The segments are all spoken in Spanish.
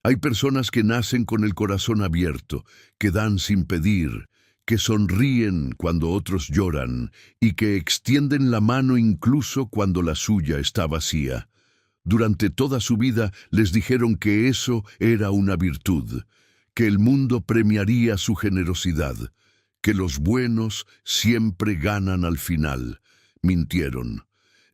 Hay personas que nacen con el corazón abierto, que dan sin pedir, que sonríen cuando otros lloran y que extienden la mano incluso cuando la suya está vacía. Durante toda su vida les dijeron que eso era una virtud, que el mundo premiaría su generosidad, que los buenos siempre ganan al final. Mintieron.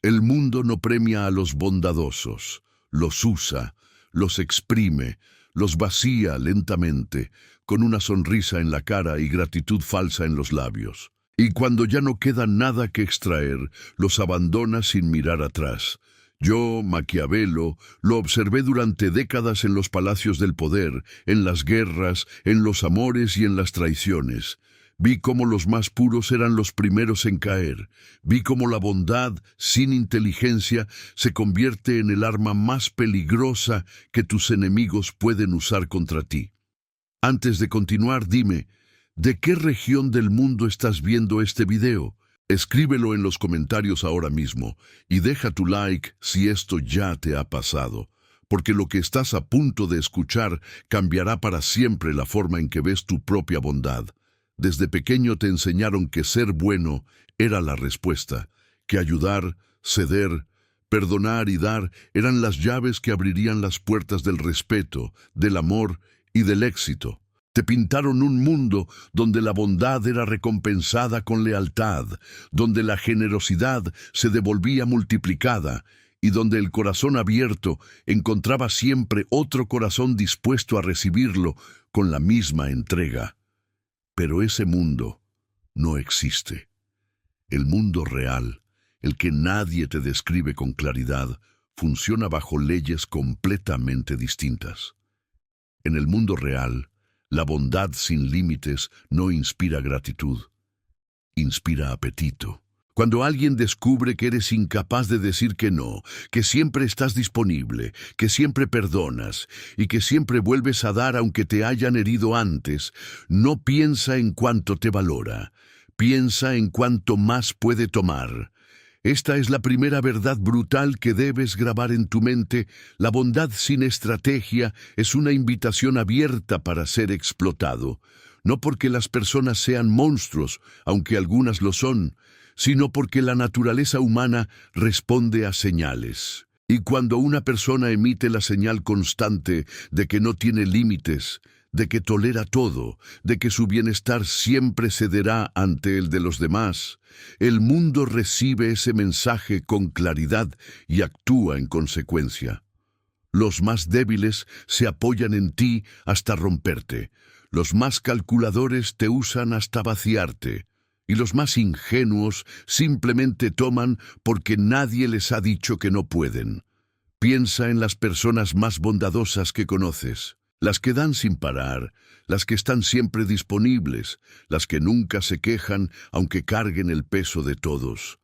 El mundo no premia a los bondadosos, los usa, los exprime, los vacía lentamente, con una sonrisa en la cara y gratitud falsa en los labios. Y cuando ya no queda nada que extraer, los abandona sin mirar atrás. Yo, Maquiavelo, lo observé durante décadas en los palacios del poder, en las guerras, en los amores y en las traiciones. Vi cómo los más puros eran los primeros en caer. Vi cómo la bondad, sin inteligencia, se convierte en el arma más peligrosa que tus enemigos pueden usar contra ti. Antes de continuar, dime, ¿de qué región del mundo estás viendo este video? Escríbelo en los comentarios ahora mismo y deja tu like si esto ya te ha pasado, porque lo que estás a punto de escuchar cambiará para siempre la forma en que ves tu propia bondad. Desde pequeño te enseñaron que ser bueno era la respuesta, que ayudar, ceder, perdonar y dar eran las llaves que abrirían las puertas del respeto, del amor y del éxito. Te pintaron un mundo donde la bondad era recompensada con lealtad, donde la generosidad se devolvía multiplicada y donde el corazón abierto encontraba siempre otro corazón dispuesto a recibirlo con la misma entrega. Pero ese mundo no existe. El mundo real, el que nadie te describe con claridad, funciona bajo leyes completamente distintas. En el mundo real, la bondad sin límites no inspira gratitud, inspira apetito. Cuando alguien descubre que eres incapaz de decir que no, que siempre estás disponible, que siempre perdonas y que siempre vuelves a dar aunque te hayan herido antes, no piensa en cuánto te valora, piensa en cuánto más puede tomar. Esta es la primera verdad brutal que debes grabar en tu mente. La bondad sin estrategia es una invitación abierta para ser explotado. No porque las personas sean monstruos, aunque algunas lo son, sino porque la naturaleza humana responde a señales. Y cuando una persona emite la señal constante de que no tiene límites, de que tolera todo, de que su bienestar siempre cederá ante el de los demás, el mundo recibe ese mensaje con claridad y actúa en consecuencia. Los más débiles se apoyan en ti hasta romperte, los más calculadores te usan hasta vaciarte, y los más ingenuos simplemente toman porque nadie les ha dicho que no pueden. Piensa en las personas más bondadosas que conoces. Las que dan sin parar, las que están siempre disponibles, las que nunca se quejan aunque carguen el peso de todos.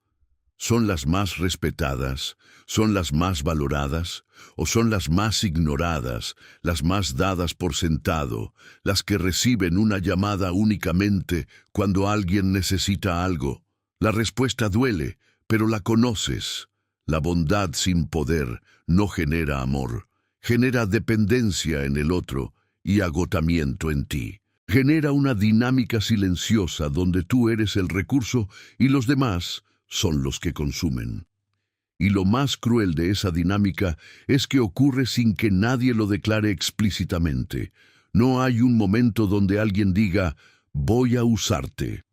¿Son las más respetadas? ¿Son las más valoradas? ¿O son las más ignoradas, las más dadas por sentado, las que reciben una llamada únicamente cuando alguien necesita algo? La respuesta duele, pero la conoces. La bondad sin poder no genera amor. Genera dependencia en el otro y agotamiento en ti. Genera una dinámica silenciosa donde tú eres el recurso y los demás son los que consumen. Y lo más cruel de esa dinámica es que ocurre sin que nadie lo declare explícitamente. No hay un momento donde alguien diga, voy a usarte.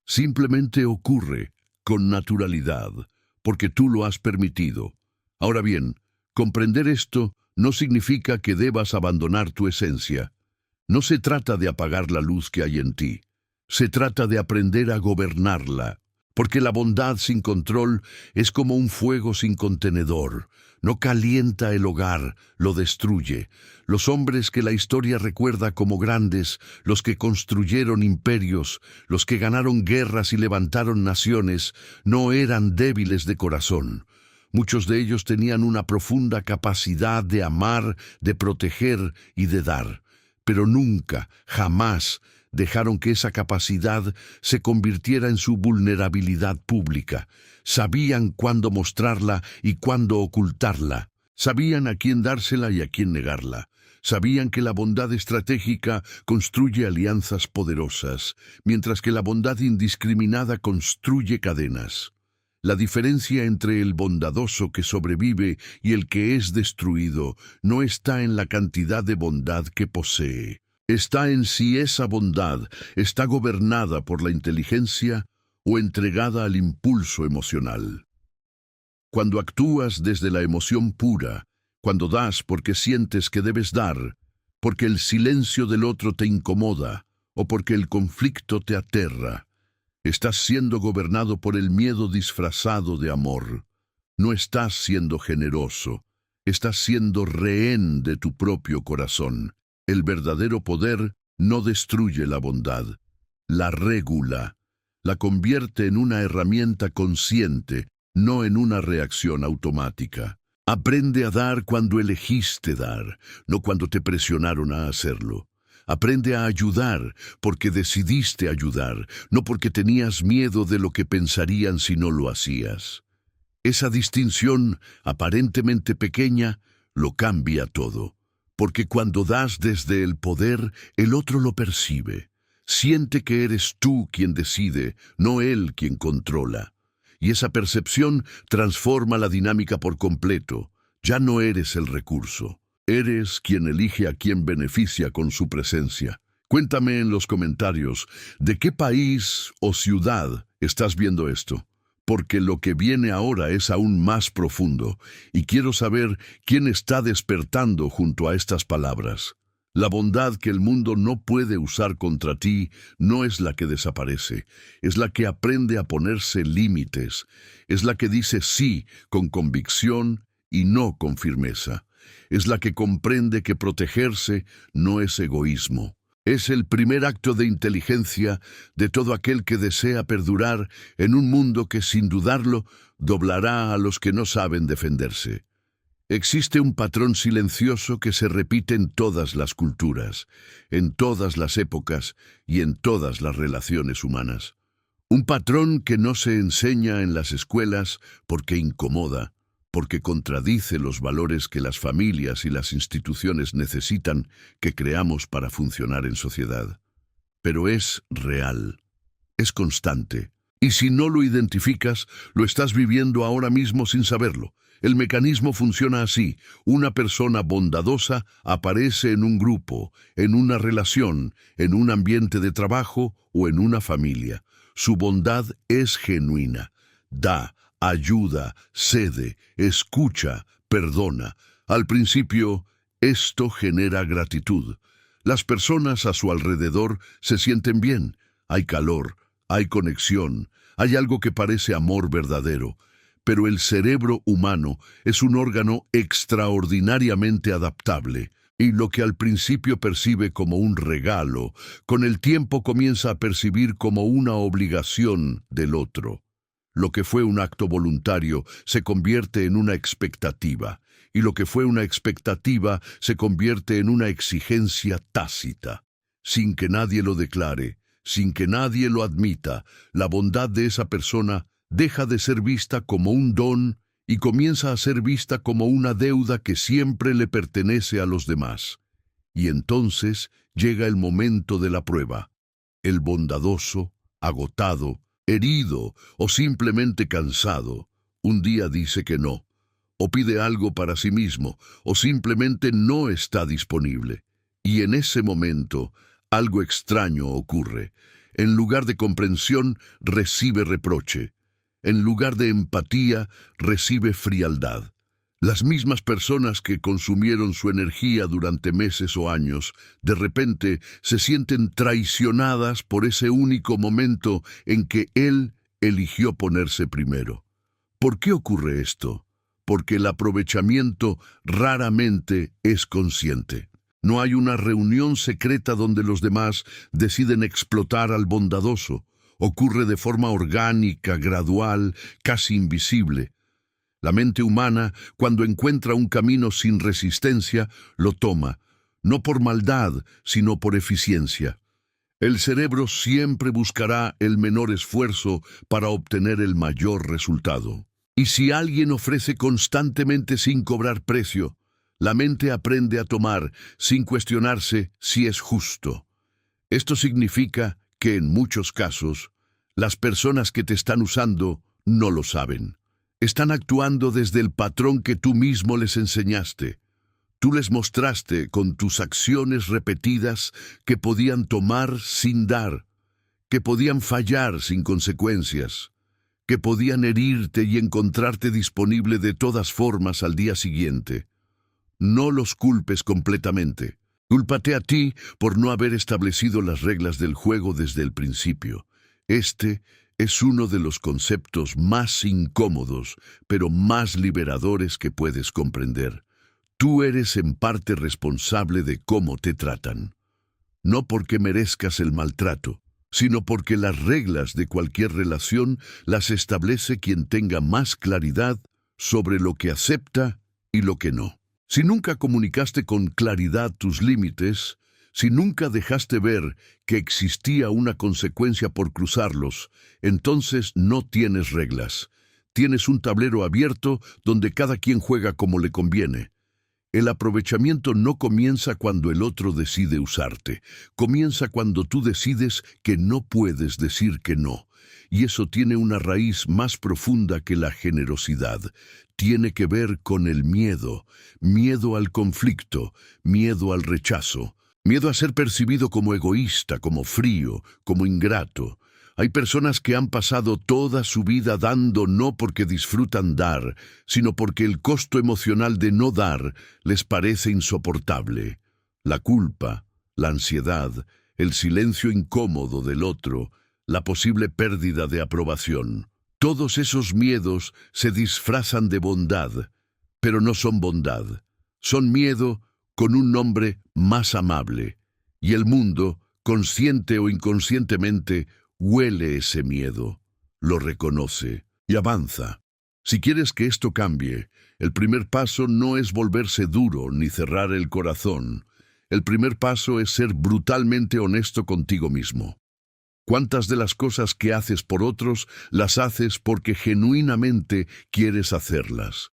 Simplemente ocurre con naturalidad, porque tú lo has permitido. Ahora bien, comprender esto no significa que debas abandonar tu esencia. No se trata de apagar la luz que hay en ti. Se trata de aprender a gobernarla. Porque la bondad sin control es como un fuego sin contenedor. No calienta el hogar, lo destruye. Los hombres que la historia recuerda como grandes, los que construyeron imperios, los que ganaron guerras y levantaron naciones, no eran débiles de corazón. Muchos de ellos tenían una profunda capacidad de amar, de proteger y de dar, pero nunca, jamás, dejaron que esa capacidad se convirtiera en su vulnerabilidad pública. Sabían cuándo mostrarla y cuándo ocultarla. Sabían a quién dársela y a quién negarla. Sabían que la bondad estratégica construye alianzas poderosas, mientras que la bondad indiscriminada construye cadenas. La diferencia entre el bondadoso que sobrevive y el que es destruido no está en la cantidad de bondad que posee. Está en si esa bondad está gobernada por la inteligencia o entregada al impulso emocional. Cuando actúas desde la emoción pura, cuando das porque sientes que debes dar, porque el silencio del otro te incomoda o porque el conflicto te aterra, estás siendo gobernado por el miedo disfrazado de amor. No estás siendo generoso, estás siendo rehén de tu propio corazón. El verdadero poder no destruye la bondad, la regula, la convierte en una herramienta consciente, no en una reacción automática. Aprende a dar cuando elegiste dar, no cuando te presionaron a hacerlo. Aprende a ayudar porque decidiste ayudar, no porque tenías miedo de lo que pensarían si no lo hacías. Esa distinción, aparentemente pequeña, lo cambia todo, porque cuando das desde el poder, el otro lo percibe. Siente que eres tú quien decide, no él quien controla. Y esa percepción transforma la dinámica por completo. Ya no eres el recurso. Eres quien elige a quien beneficia con su presencia. Cuéntame en los comentarios, ¿de qué país o ciudad estás viendo esto? Porque lo que viene ahora es aún más profundo, y quiero saber quién está despertando junto a estas palabras. La bondad que el mundo no puede usar contra ti no es la que desaparece, es la que aprende a ponerse límites, es la que dice sí con convicción y no con firmeza, es la que comprende que protegerse no es egoísmo. Es el primer acto de inteligencia de todo aquel que desea perdurar en un mundo que sin dudarlo doblará a los que no saben defenderse. Existe un patrón silencioso que se repite en todas las culturas, en todas las épocas y en todas las relaciones humanas. Un patrón que no se enseña en las escuelas porque incomoda, porque contradice los valores que las familias y las instituciones necesitan que creamos para funcionar en sociedad. Pero es real, es constante, y si no lo identificas, lo estás viviendo ahora mismo sin saberlo. El mecanismo funciona así. Una persona bondadosa aparece en un grupo, en una relación, en un ambiente de trabajo o en una familia. Su bondad es genuina. Da, ayuda, cede, escucha, perdona. Al principio, esto genera gratitud. Las personas a su alrededor se sienten bien. Hay calor, hay conexión, hay algo que parece amor verdadero. Pero el cerebro humano es un órgano extraordinariamente adaptable, y lo que al principio percibe como un regalo, con el tiempo comienza a percibir como una obligación del otro. Lo que fue un acto voluntario se convierte en una expectativa, y lo que fue una expectativa se convierte en una exigencia tácita. Sin que nadie lo declare, sin que nadie lo admita, la bondad de esa persona deja de ser vista como un don y comienza a ser vista como una deuda que siempre le pertenece a los demás. Y entonces llega el momento de la prueba. El bondadoso, agotado, herido o simplemente cansado, un día dice que no, o pide algo para sí mismo, o simplemente no está disponible. Y en ese momento, algo extraño ocurre. En lugar de comprensión, recibe reproche. En lugar de empatía, recibe frialdad. Las mismas personas que consumieron su energía durante meses o años, de repente se sienten traicionadas por ese único momento en que él eligió ponerse primero. ¿Por qué ocurre esto? Porque el aprovechamiento raramente es consciente. No hay una reunión secreta donde los demás deciden explotar al bondadoso. Ocurre de forma orgánica, gradual, casi invisible. La mente humana, cuando encuentra un camino sin resistencia, lo toma, no por maldad, sino por eficiencia. El cerebro siempre buscará el menor esfuerzo para obtener el mayor resultado. Y si alguien ofrece constantemente sin cobrar precio, La mente aprende a tomar sin cuestionarse si es justo. Esto significa que en muchos casos, las personas que te están usando no lo saben. Están actuando desde el patrón que tú mismo les enseñaste. Tú les mostraste con tus acciones repetidas que podían tomar sin dar, que podían fallar sin consecuencias, que podían herirte y encontrarte disponible de todas formas al día siguiente. No los culpes completamente. Cúlpate a ti por no haber establecido las reglas del juego desde el principio. Este es uno de los conceptos más incómodos, pero más liberadores que puedes comprender. Tú eres en parte responsable de cómo te tratan. No porque merezcas el maltrato, sino porque las reglas de cualquier relación las establece quien tenga más claridad sobre lo que acepta y lo que no. Si nunca comunicaste con claridad tus límites, si nunca dejaste ver que existía una consecuencia por cruzarlos, entonces no tienes reglas. Tienes un tablero abierto donde cada quien juega como le conviene. El aprovechamiento no comienza cuando el otro decide usarte. Comienza cuando tú decides que no puedes decir que no. Y eso tiene una raíz más profunda que la generosidad. Tiene que ver con el miedo. Miedo al conflicto, miedo al rechazo. Miedo a ser percibido como egoísta, como frío, como ingrato. Hay personas que han pasado toda su vida dando no porque disfrutan dar, sino porque el costo emocional de no dar les parece insoportable. La culpa, la ansiedad, el silencio incómodo del otro, la posible pérdida de aprobación. Todos esos miedos se disfrazan de bondad, pero no son bondad. Son miedo con un nombre más amable. Y el mundo, consciente o inconscientemente, huele ese miedo, lo reconoce y avanza. Si quieres que esto cambie, el primer paso no es volverse duro ni cerrar el corazón. El primer paso es ser brutalmente honesto contigo mismo. ¿Cuántas de las cosas que haces por otros las haces porque genuinamente quieres hacerlas?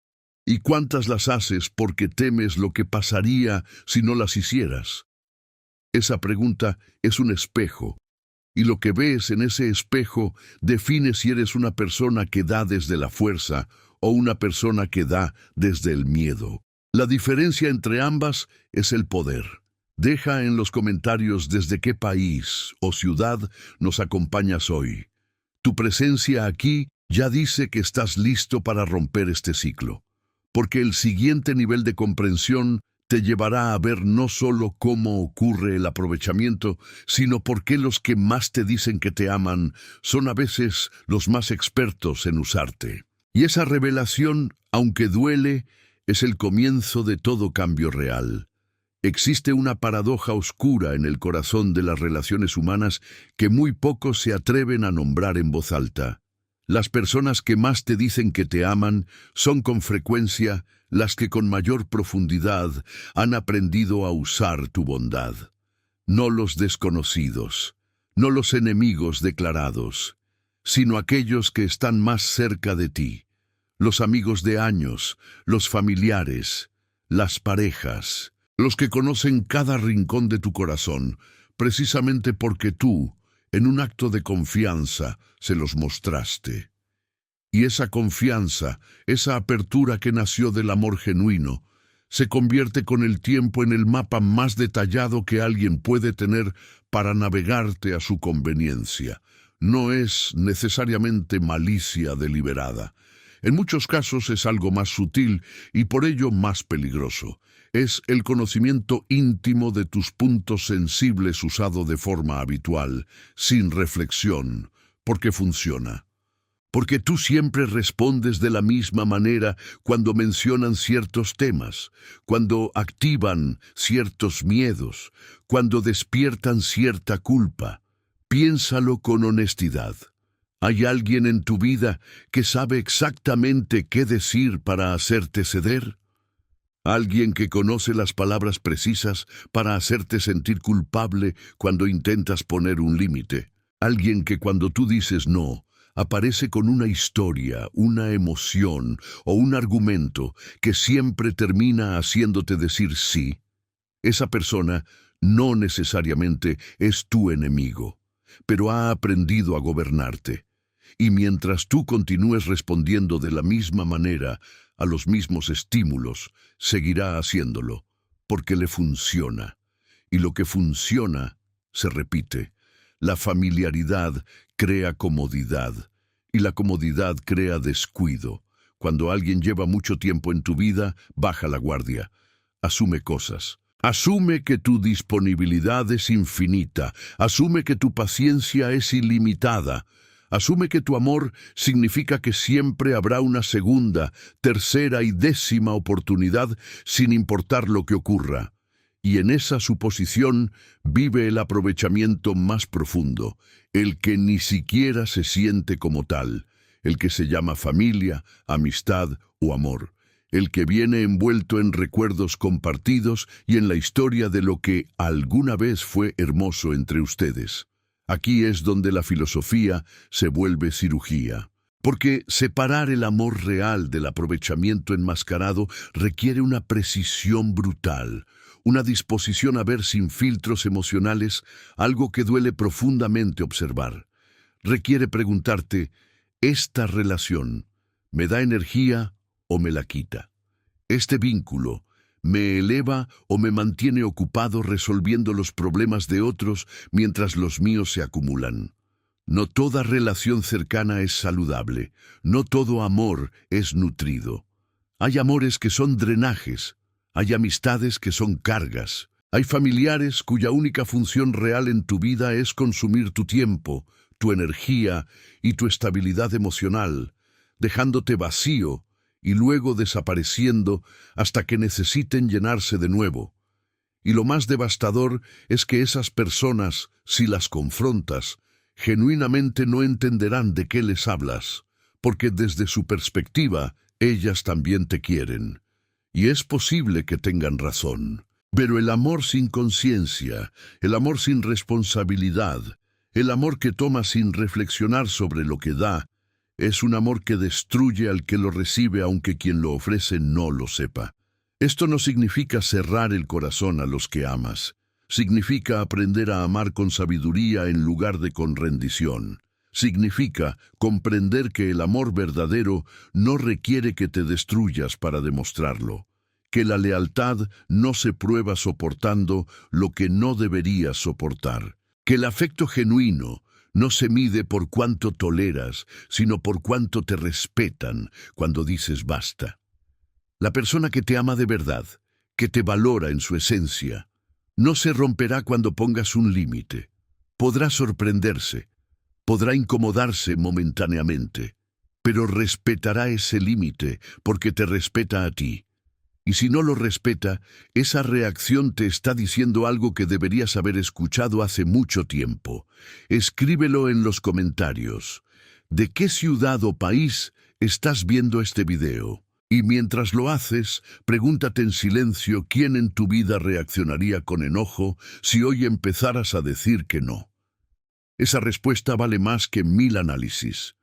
¿Y cuántas las haces porque temes lo que pasaría si no las hicieras? Esa pregunta es un espejo. Y lo que ves en ese espejo define si eres una persona que da desde la fuerza o una persona que da desde el miedo. La diferencia entre ambas es el poder. Deja en los comentarios desde qué país o ciudad nos acompañas hoy. Tu presencia aquí ya dice que estás listo para romper este ciclo, porque el siguiente nivel de comprensión te llevará a ver no solo cómo ocurre el aprovechamiento, sino por qué los que más te dicen que te aman son a veces los más expertos en usarte. Y esa revelación, aunque duele, es el comienzo de todo cambio real. Existe una paradoja oscura en el corazón de las relaciones humanas que muy pocos se atreven a nombrar en voz alta. Las personas que más te dicen que te aman son con frecuencia las que con mayor profundidad han aprendido a usar tu bondad. No los desconocidos, no los enemigos declarados, sino aquellos que están más cerca de ti, los amigos de años, los familiares, las parejas, los que conocen cada rincón de tu corazón, precisamente porque tú, en un acto de confianza, se los mostraste. Y esa confianza, esa apertura que nació del amor genuino, se convierte con el tiempo en el mapa más detallado que alguien puede tener para navegarte a su conveniencia. No es necesariamente malicia deliberada. En muchos casos es algo más sutil y por ello más peligroso. Es el conocimiento íntimo de tus puntos sensibles usado de forma habitual, sin reflexión, porque funciona. Porque tú siempre respondes de la misma manera cuando mencionan ciertos temas, cuando activan ciertos miedos, cuando despiertan cierta culpa. Piénsalo con honestidad. ¿Hay alguien en tu vida que sabe exactamente qué decir para hacerte ceder? ¿Alguien que conoce las palabras precisas para hacerte sentir culpable cuando intentas poner un límite? ¿Alguien que cuando tú dices no, aparece con una historia, una emoción o un argumento que siempre termina haciéndote decir sí, esa persona no necesariamente es tu enemigo, pero ha aprendido a gobernarte. Y mientras tú continúes respondiendo de la misma manera a los mismos estímulos, seguirá haciéndolo, porque le funciona. Y lo que funciona se repite. La familiaridad crea comodidad, y la comodidad crea descuido. Cuando alguien lleva mucho tiempo en tu vida, baja la guardia, asume cosas. Asume que tu disponibilidad es infinita, asume que tu paciencia es ilimitada, asume que tu amor significa que siempre habrá una segunda, tercera y décima oportunidad sin importar lo que ocurra. Y en esa suposición vive el aprovechamiento más profundo, el que ni siquiera se siente como tal, el que se llama familia, amistad o amor. El que viene envuelto en recuerdos compartidos y en la historia de lo que alguna vez fue hermoso entre ustedes. Aquí es donde la filosofía se vuelve cirugía. Porque separar el amor real del aprovechamiento enmascarado requiere una precisión brutal, una disposición a ver sin filtros emocionales algo que duele profundamente observar. Requiere preguntarte, ¿esta relación me da energía o me la quita? ¿Este vínculo me eleva o me mantiene ocupado resolviendo los problemas de otros mientras los míos se acumulan? No toda relación cercana es saludable, no todo amor es nutrido. Hay amores que son drenajes, hay amistades que son cargas, hay familiares cuya única función real en tu vida es consumir tu tiempo, tu energía y tu estabilidad emocional, dejándote vacío y luego desapareciendo hasta que necesiten llenarse de nuevo. Y lo más devastador es que esas personas, si las confrontas, genuinamente no entenderán de qué les hablas, porque desde su perspectiva, ellas también te quieren. Y es posible que tengan razón. Pero el amor sin conciencia, el amor sin responsabilidad, el amor que toma sin reflexionar sobre lo que da, es un amor que destruye al que lo recibe aunque quien lo ofrece no lo sepa. Esto no significa cerrar el corazón a los que amas. Significa aprender a amar con sabiduría en lugar de con rendición. Significa comprender que el amor verdadero no requiere que te destruyas para demostrarlo. Que la lealtad no se prueba soportando lo que no deberías soportar. Que el afecto genuino no se mide por cuánto toleras, sino por cuánto te respetan cuando dices basta. La persona que te ama de verdad, que te valora en su esencia, no se romperá cuando pongas un límite. Podrá sorprenderse, podrá incomodarse momentáneamente, pero respetará ese límite porque te respeta a ti. Y si no lo respeta, esa reacción te está diciendo algo que deberías haber escuchado hace mucho tiempo. Escríbelo en los comentarios. ¿De qué ciudad o país estás viendo este video? Y mientras lo haces, pregúntate en silencio quién en tu vida reaccionaría con enojo si hoy empezaras a decir que no. Esa respuesta vale más que 1000 análisis.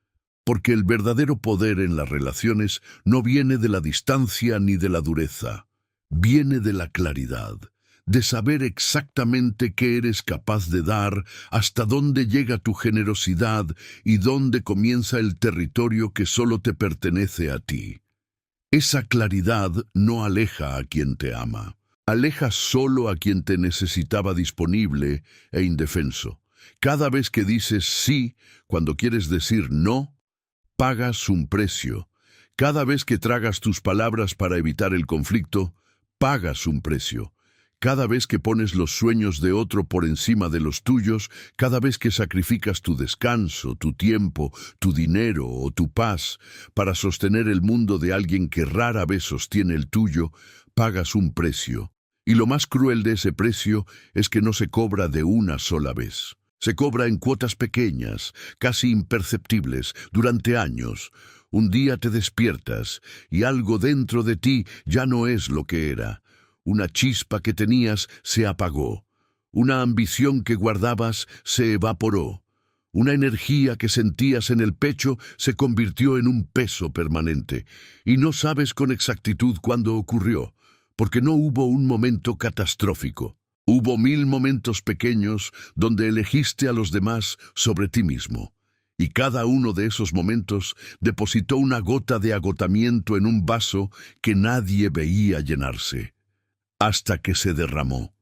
Porque el verdadero poder en las relaciones no viene de la distancia ni de la dureza, viene de la claridad, de saber exactamente qué eres capaz de dar, hasta dónde llega tu generosidad y dónde comienza el territorio que solo te pertenece a ti. Esa claridad no aleja a quien te ama, aleja solo a quien te necesitaba disponible e indefenso. Cada vez que dices sí, cuando quieres decir no, pagas un precio. Cada vez que tragas tus palabras para evitar el conflicto, pagas un precio. Cada vez que pones los sueños de otro por encima de los tuyos, cada vez que sacrificas tu descanso, tu tiempo, tu dinero o tu paz para sostener el mundo de alguien que rara vez sostiene el tuyo, pagas un precio. Y lo más cruel de ese precio es que no se cobra de una sola vez. Se cobra en cuotas pequeñas, casi imperceptibles, durante años. Un día te despiertas y algo dentro de ti ya no es lo que era. Una chispa que tenías se apagó. Una ambición que guardabas se evaporó. Una energía que sentías en el pecho se convirtió en un peso permanente, y no sabes con exactitud cuándo ocurrió, porque no hubo un momento catastrófico. Hubo 1000 momentos pequeños donde elegiste a los demás sobre ti mismo, y cada uno de esos momentos depositó una gota de agotamiento en un vaso que nadie veía llenarse, hasta que se derramó.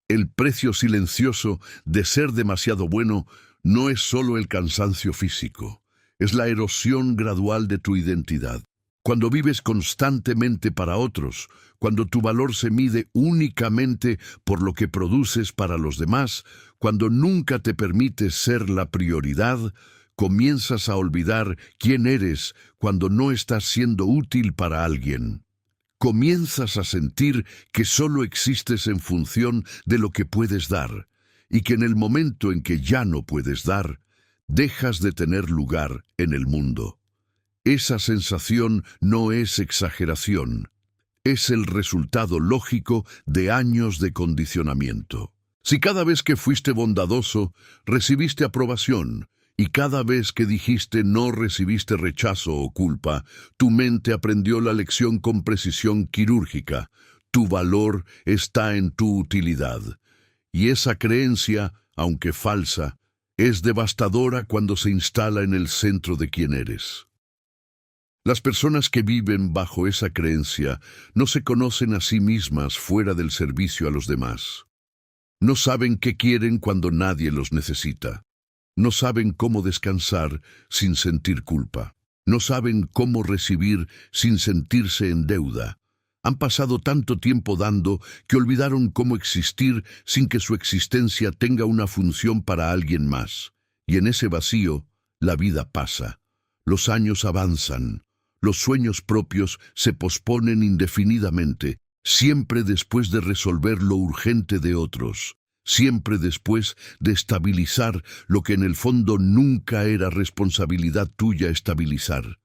El precio silencioso de ser demasiado bueno no es solo el cansancio físico, es la erosión gradual de tu identidad. Cuando vives constantemente para otros, cuando tu valor se mide únicamente por lo que produces para los demás, cuando nunca te permites ser la prioridad, comienzas a olvidar quién eres cuando no estás siendo útil para alguien. Comienzas a sentir que solo existes en función de lo que puedes dar, y que en el momento en que ya no puedes dar, dejas de tener lugar en el mundo. Esa sensación no es exageración, es el resultado lógico de años de condicionamiento. Si cada vez que fuiste bondadoso, recibiste aprobación, y cada vez que dijiste no recibiste rechazo o culpa, tu mente aprendió la lección con precisión quirúrgica. Tu valor está en tu utilidad. Y esa creencia, aunque falsa, es devastadora cuando se instala en el centro de quién eres. Las personas que viven bajo esa creencia no se conocen a sí mismas fuera del servicio a los demás. No saben qué quieren cuando nadie los necesita. No saben cómo descansar sin sentir culpa. No saben cómo recibir sin sentirse en deuda. Han pasado tanto tiempo dando que olvidaron cómo existir sin que su existencia tenga una función para alguien más. Y en ese vacío, la vida pasa. Los años avanzan. Los sueños propios se posponen indefinidamente, siempre después de resolver lo urgente de otros, siempre después de estabilizar lo que en el fondo nunca era responsabilidad tuya estabilizar.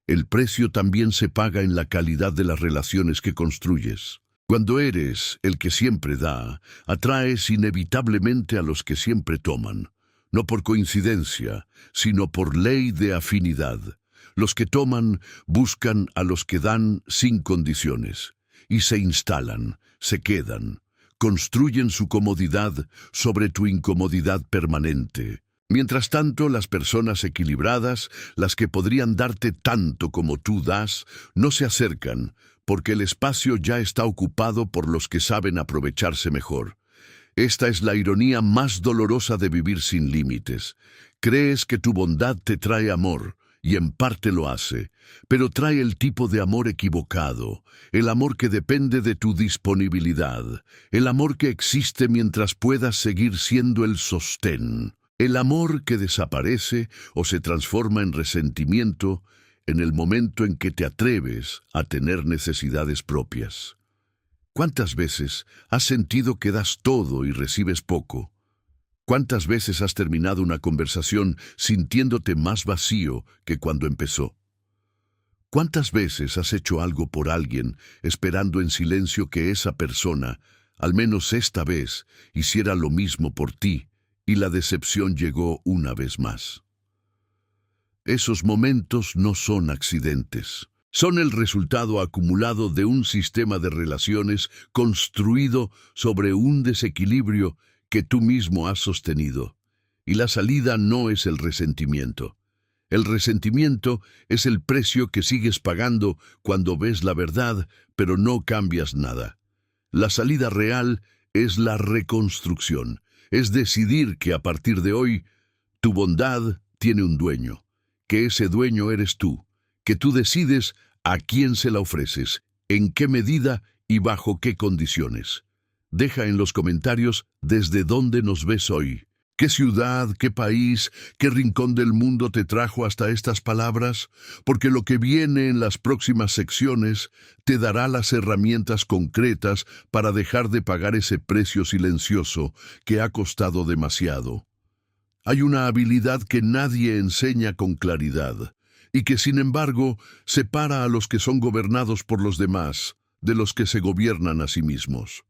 El precio también se paga en la calidad de las relaciones que construyes. Cuando eres el que siempre da, atraes inevitablemente a los que siempre toman, no por coincidencia, sino por ley de afinidad. Los que toman buscan a los que dan sin condiciones, y se instalan, se quedan, construyen su comodidad sobre tu incomodidad permanente. Mientras tanto, las personas equilibradas, las que podrían darte tanto como tú das, no se acercan, porque el espacio ya está ocupado por los que saben aprovecharse mejor. Esta es la ironía más dolorosa de vivir sin límites. Crees que tu bondad te trae amor, y en parte lo hace, pero trae el tipo de amor equivocado, el amor que depende de tu disponibilidad, el amor que existe mientras puedas seguir siendo el sostén, el amor que desaparece o se transforma en resentimiento en el momento en que te atreves a tener necesidades propias. ¿Cuántas veces has sentido que das todo y recibes poco? ¿Cuántas veces has terminado una conversación sintiéndote más vacío que cuando empezó? ¿Cuántas veces has hecho algo por alguien esperando en silencio que esa persona, al menos esta vez, hiciera lo mismo por ti, y la decepción llegó una vez más? Esos momentos no son accidentes. Son el resultado acumulado de un sistema de relaciones construido sobre un desequilibrio que tú mismo has sostenido. Y la salida no es el resentimiento. El resentimiento es el precio que sigues pagando cuando ves la verdad, pero no cambias nada. La salida real es la reconstrucción. Es decidir que a partir de hoy, tu bondad tiene un dueño, que ese dueño eres tú, que tú decides a quién se la ofreces, en qué medida y bajo qué condiciones. Deja en los comentarios desde dónde nos ves hoy. ¿Qué ciudad, qué país, qué rincón del mundo te trajo hasta estas palabras? Porque lo que viene en las próximas secciones te dará las herramientas concretas para dejar de pagar ese precio silencioso que ha costado demasiado. Hay una habilidad que nadie enseña con claridad y que, sin embargo, separa a los que son gobernados por los demás de los que se gobiernan a sí mismos.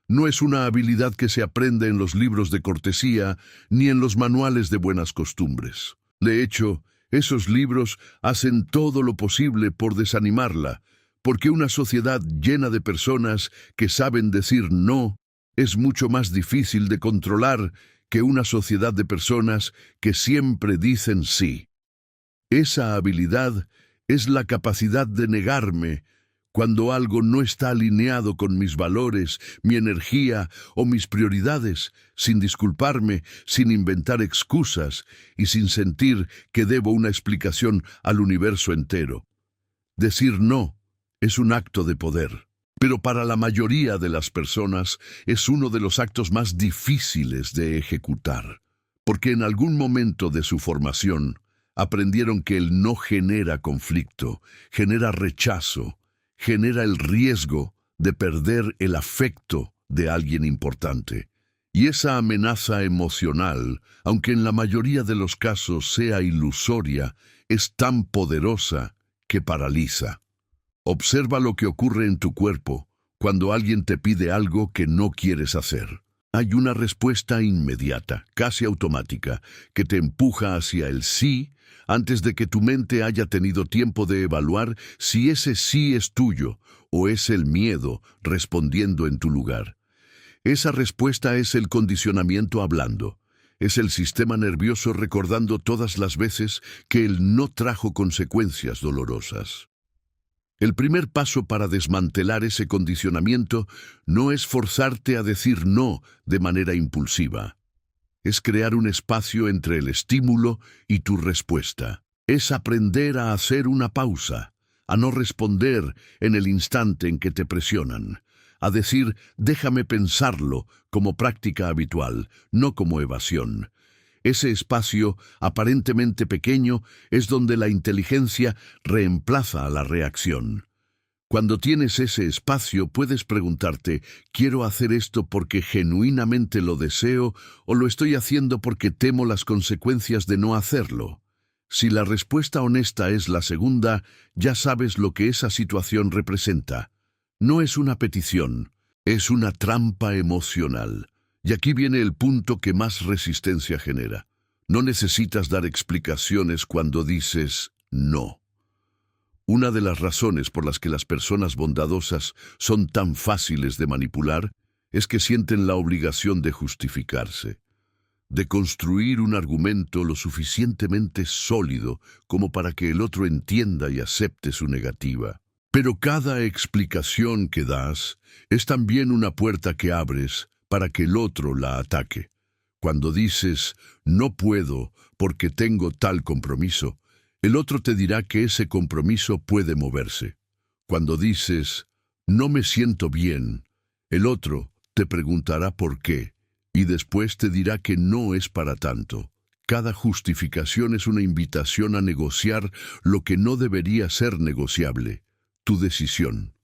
No es una habilidad que se aprende en los libros de cortesía ni en los manuales de buenas costumbres. De hecho, esos libros hacen todo lo posible por desanimarla, porque una sociedad llena de personas que saben decir no es mucho más difícil de controlar que una sociedad de personas que siempre dicen sí. Esa habilidad es la capacidad de negarme cuando algo no está alineado con mis valores, mi energía o mis prioridades, sin disculparme, sin inventar excusas y sin sentir que debo una explicación al universo entero. Decir no es un acto de poder, pero para la mayoría de las personas es uno de los actos más difíciles de ejecutar, porque en algún momento de su formación aprendieron que el no genera conflicto, genera rechazo, genera el riesgo de perder el afecto de alguien importante. Y esa amenaza emocional, aunque en la mayoría de los casos sea ilusoria, es tan poderosa que paraliza. Observa lo que ocurre en tu cuerpo cuando alguien te pide algo que no quieres hacer. Hay una respuesta inmediata, casi automática, que te empuja hacia el sí antes de que tu mente haya tenido tiempo de evaluar si ese sí es tuyo o es el miedo respondiendo en tu lugar. Esa respuesta es el condicionamiento hablando. Es el sistema nervioso recordando todas las veces que el no trajo consecuencias dolorosas. El primer paso para desmantelar ese condicionamiento no es forzarte a decir no de manera impulsiva. Es crear un espacio entre el estímulo y tu respuesta. Es aprender a hacer una pausa, a no responder en el instante en que te presionan, a decir déjame pensarlo como práctica habitual, no como evasión. Ese espacio, aparentemente pequeño, es donde la inteligencia reemplaza a la reacción. Cuando tienes ese espacio, puedes preguntarte, ¿quiero hacer esto porque genuinamente lo deseo o lo estoy haciendo porque temo las consecuencias de no hacerlo? Si la respuesta honesta es la segunda, ya sabes lo que esa situación representa. No es una petición, es una trampa emocional. Y aquí viene el punto que más resistencia genera. No necesitas dar explicaciones cuando dices no. Una de las razones por las que las personas bondadosas son tan fáciles de manipular es que sienten la obligación de justificarse, de construir un argumento lo suficientemente sólido como para que el otro entienda y acepte su negativa. Pero cada explicación que das es también una puerta que abres para que el otro la ataque. Cuando dices, no puedo porque tengo tal compromiso, el otro te dirá que ese compromiso puede moverse. Cuando dices, no me siento bien, el otro te preguntará por qué, y después te dirá que no es para tanto. Cada justificación es una invitación a negociar lo que no debería ser negociable, tu decisión.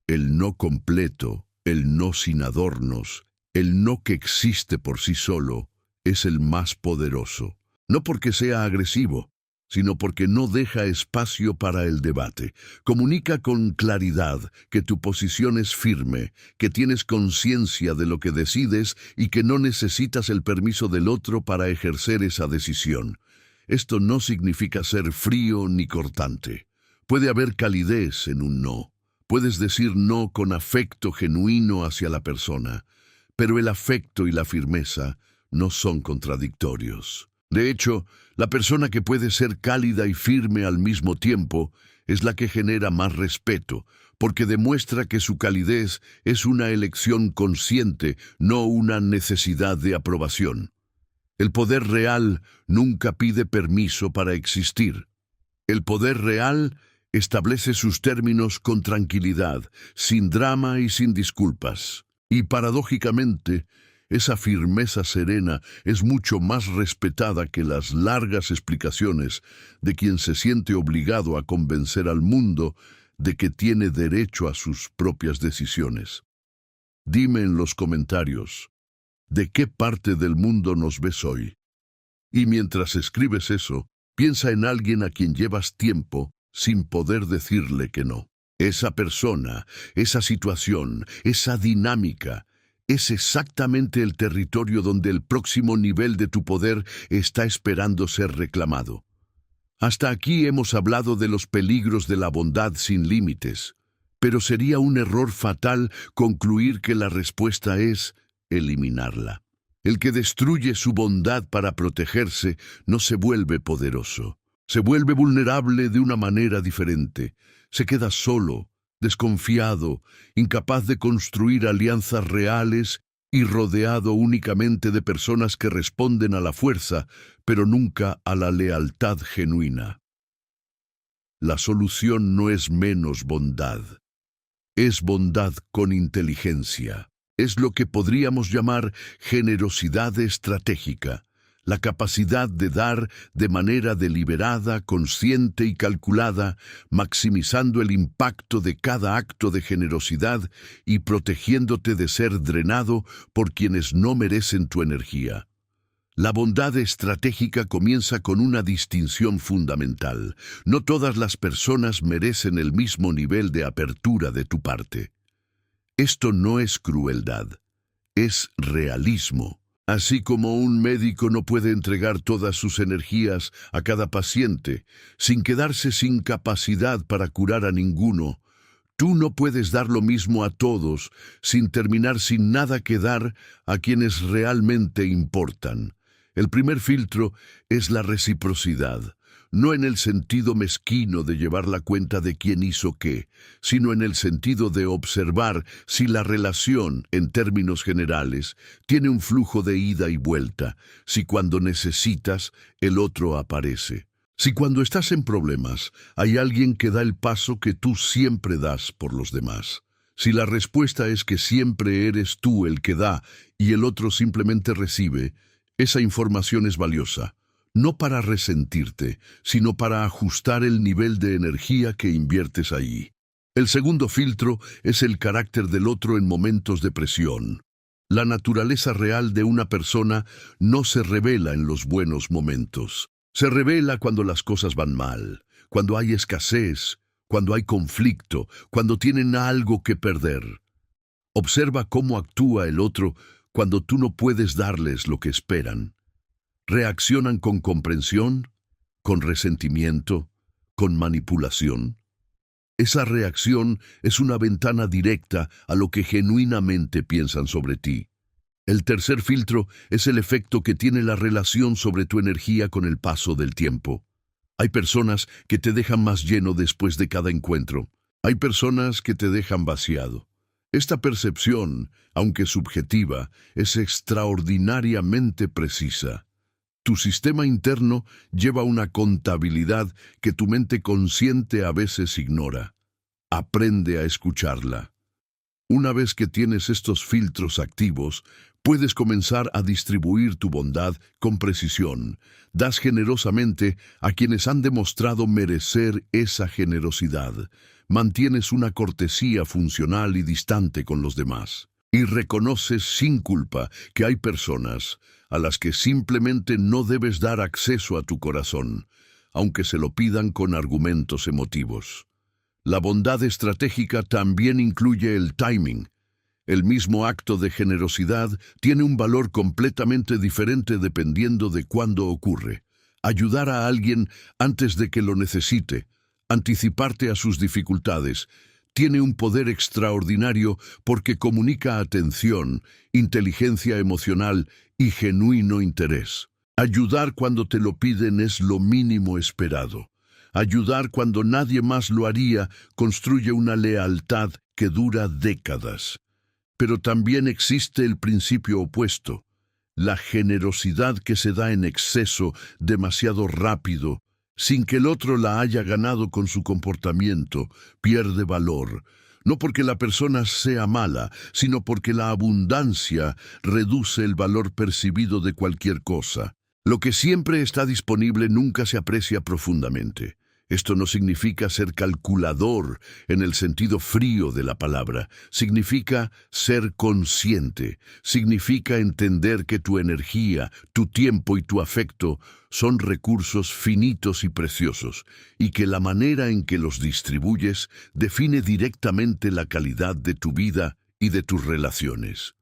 El no completo, el no sin adornos, el no que existe por sí solo, es el más poderoso. No porque sea agresivo, sino porque no deja espacio para el debate. Comunica con claridad que tu posición es firme, que tienes conciencia de lo que decides y que no necesitas el permiso del otro para ejercer esa decisión. Esto no significa ser frío ni cortante. Puede haber calidez en un no. Puedes decir no con afecto genuino hacia la persona, pero el afecto y la firmeza no son contradictorios. De hecho, la persona que puede ser cálida y firme al mismo tiempo es la que genera más respeto, porque demuestra que su calidez es una elección consciente, no una necesidad de aprobación. El poder real nunca pide permiso para existir. El poder real establece sus términos con tranquilidad, sin drama y sin disculpas. Y paradójicamente, esa firmeza serena es mucho más respetada que las largas explicaciones de quien se siente obligado a convencer al mundo de que tiene derecho a sus propias decisiones. Dime en los comentarios, ¿de qué parte del mundo nos ves hoy? Y mientras escribes eso, piensa en alguien a quien llevas tiempo sin poder decirle que no. Esa persona, esa situación, esa dinámica, es exactamente el territorio donde el próximo nivel de tu poder está esperando ser reclamado. Hasta aquí hemos hablado de los peligros de la bondad sin límites, pero sería un error fatal concluir que la respuesta es eliminarla. El que destruye su bondad para protegerse no se vuelve poderoso. Se vuelve vulnerable de una manera diferente. Se queda solo, desconfiado, incapaz de construir alianzas reales y rodeado únicamente de personas que responden a la fuerza, pero nunca a la lealtad genuina. La solución no es menos bondad. Es bondad con inteligencia. Es lo que podríamos llamar generosidad estratégica, la capacidad de dar de manera deliberada, consciente y calculada, maximizando el impacto de cada acto de generosidad y protegiéndote de ser drenado por quienes no merecen tu energía. La bondad estratégica comienza con una distinción fundamental. No todas las personas merecen el mismo nivel de apertura de tu parte. Esto no es crueldad, es realismo. Así como un médico no puede entregar todas sus energías a cada paciente, sin quedarse sin capacidad para curar a ninguno, tú no puedes dar lo mismo a todos sin terminar sin nada que dar a quienes realmente importan. El primer filtro es la reciprocidad, no en el sentido mezquino de llevar la cuenta de quién hizo qué, sino en el sentido de observar si la relación, en términos generales, tiene un flujo de ida y vuelta, si cuando necesitas, el otro aparece. Si cuando estás en problemas, hay alguien que da el paso que tú siempre das por los demás. Si la respuesta es que siempre eres tú el que da y el otro simplemente recibe, esa información es valiosa. No para resentirte, sino para ajustar el nivel de energía que inviertes allí. El segundo filtro es el carácter del otro en momentos de presión. La naturaleza real de una persona no se revela en los buenos momentos. Se revela cuando las cosas van mal, cuando hay escasez, cuando hay conflicto, cuando tienen algo que perder. Observa cómo actúa el otro cuando tú no puedes darles lo que esperan. ¿Reaccionan con comprensión, con resentimiento, con manipulación? Esa reacción es una ventana directa a lo que genuinamente piensan sobre ti. El tercer filtro es el efecto que tiene la relación sobre tu energía con el paso del tiempo. Hay personas que te dejan más lleno después de cada encuentro. Hay personas que te dejan vaciado. Esta percepción, aunque subjetiva, es extraordinariamente precisa. Tu sistema interno lleva una contabilidad que tu mente consciente a veces ignora. Aprende a escucharla. Una vez que tienes estos filtros activos, puedes comenzar a distribuir tu bondad con precisión. Das generosamente a quienes han demostrado merecer esa generosidad. Mantienes una cortesía funcional y distante con los demás. Y reconoces sin culpa que hay personas a las que simplemente no debes dar acceso a tu corazón, aunque se lo pidan con argumentos emotivos. La bondad estratégica también incluye el timing. El mismo acto de generosidad tiene un valor completamente diferente dependiendo de cuándo ocurre. Ayudar a alguien antes de que lo necesite, anticiparte a sus dificultades, tiene un poder extraordinario porque comunica atención, inteligencia emocional y genuino interés. Ayudar cuando te lo piden es lo mínimo esperado. Ayudar cuando nadie más lo haría construye una lealtad que dura décadas. Pero también existe el principio opuesto, la generosidad que se da en exceso, demasiado rápido, sin que el otro la haya ganado con su comportamiento, pierde valor, no porque la persona sea mala, sino porque la abundancia reduce el valor percibido de cualquier cosa. Lo que siempre está disponible nunca se aprecia profundamente. Esto no significa ser calculador en el sentido frío de la palabra. Significa ser consciente. Significa entender que tu energía, tu tiempo y tu afecto son recursos finitos y preciosos, y que la manera en que los distribuyes define directamente la calidad de tu vida y de tus relaciones.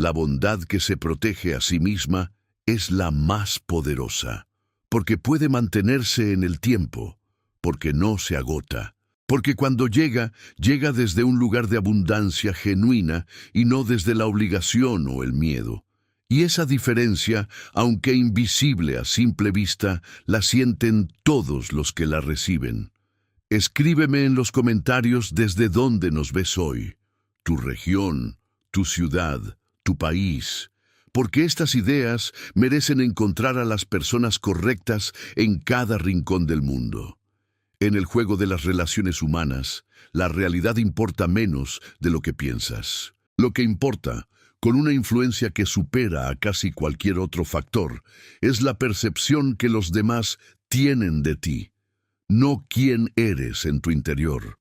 La bondad que se protege a sí misma es la más poderosa, porque puede mantenerse en el tiempo, porque no se agota, porque cuando llega, llega desde un lugar de abundancia genuina y no desde la obligación o el miedo. Y esa diferencia, aunque invisible a simple vista, la sienten todos los que la reciben. Escríbeme en los comentarios desde dónde nos ves hoy, tu región, tu ciudad, tu país, porque estas ideas merecen encontrar a las personas correctas en cada rincón del mundo. En el juego de las relaciones humanas, la realidad importa menos de lo que piensas. Lo que importa, con una influencia que supera a casi cualquier otro factor, es la percepción que los demás tienen de ti. No quién eres en tu interior,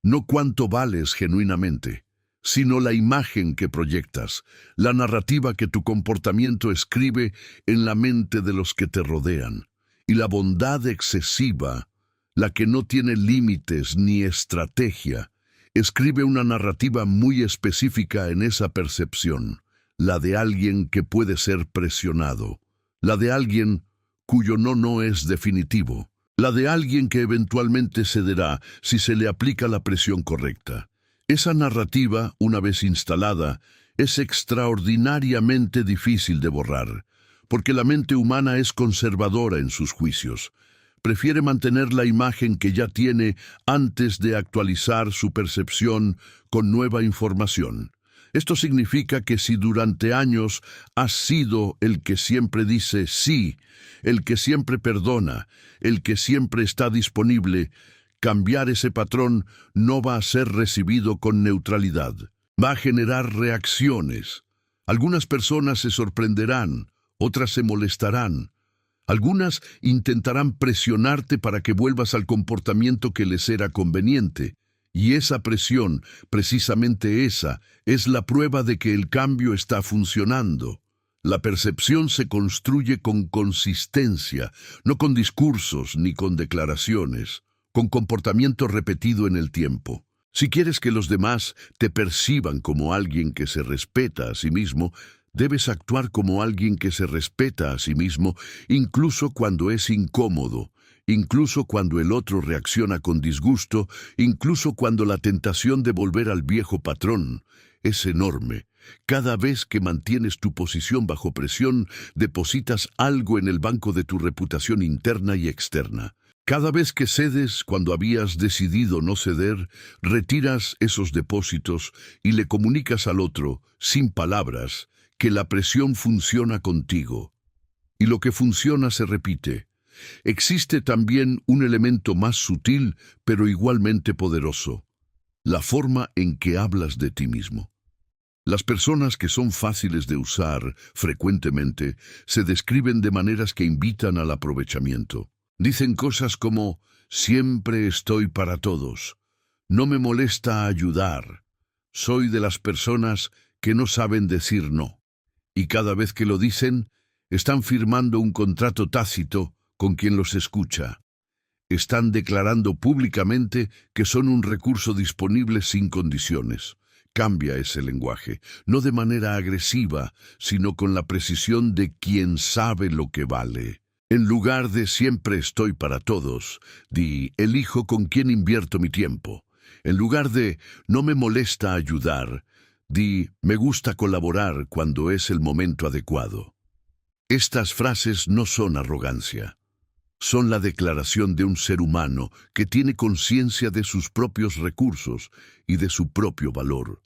no cuánto vales genuinamente, sino la imagen que proyectas, la narrativa que tu comportamiento escribe en la mente de los que te rodean. Y la bondad excesiva, la que no tiene límites ni estrategia, escribe una narrativa muy específica en esa percepción, la de alguien que puede ser presionado, la de alguien cuyo no es definitivo, la de alguien que eventualmente cederá si se le aplica la presión correcta. Esa narrativa, una vez instalada, es extraordinariamente difícil de borrar, porque la mente humana es conservadora en sus juicios. Prefiere mantener la imagen que ya tiene antes de actualizar su percepción con nueva información. Esto significa que si durante años has sido el que siempre dice sí, el que siempre perdona, el que siempre está disponible, cambiar ese patrón no va a ser recibido con neutralidad. Va a generar reacciones. Algunas personas se sorprenderán, otras se molestarán. Algunas intentarán presionarte para que vuelvas al comportamiento que les era conveniente. Y esa presión, precisamente esa, es la prueba de que el cambio está funcionando. La percepción se construye con consistencia, no con discursos ni con declaraciones, con comportamiento repetido en el tiempo. Si quieres que los demás te perciban como alguien que se respeta a sí mismo, debes actuar como alguien que se respeta a sí mismo, incluso cuando es incómodo, incluso cuando el otro reacciona con disgusto, incluso cuando la tentación de volver al viejo patrón es enorme. Cada vez que mantienes tu posición bajo presión, depositas algo en el banco de tu reputación interna y externa. Cada vez que cedes cuando habías decidido no ceder, retiras esos depósitos y le comunicas al otro, sin palabras, que la presión funciona contigo. Y lo que funciona se repite. Existe también un elemento más sutil, pero igualmente poderoso: la forma en que hablas de ti mismo. Las personas que son fáciles de usar frecuentemente se describen de maneras que invitan al aprovechamiento. Dicen cosas como: siempre estoy para todos, no me molesta ayudar, soy de las personas que no saben decir no. Y cada vez que lo dicen, están firmando un contrato tácito con quien los escucha. Están declarando públicamente que son un recurso disponible sin condiciones. Cambia ese lenguaje, no de manera agresiva, sino con la precisión de quien sabe lo que vale. En lugar de siempre estoy para todos, di elijo con quién invierto mi tiempo. En lugar de no me molesta ayudar, di me gusta colaborar cuando es el momento adecuado. Estas frases no son arrogancia. Son la declaración de un ser humano que tiene conciencia de sus propios recursos y de su propio valor.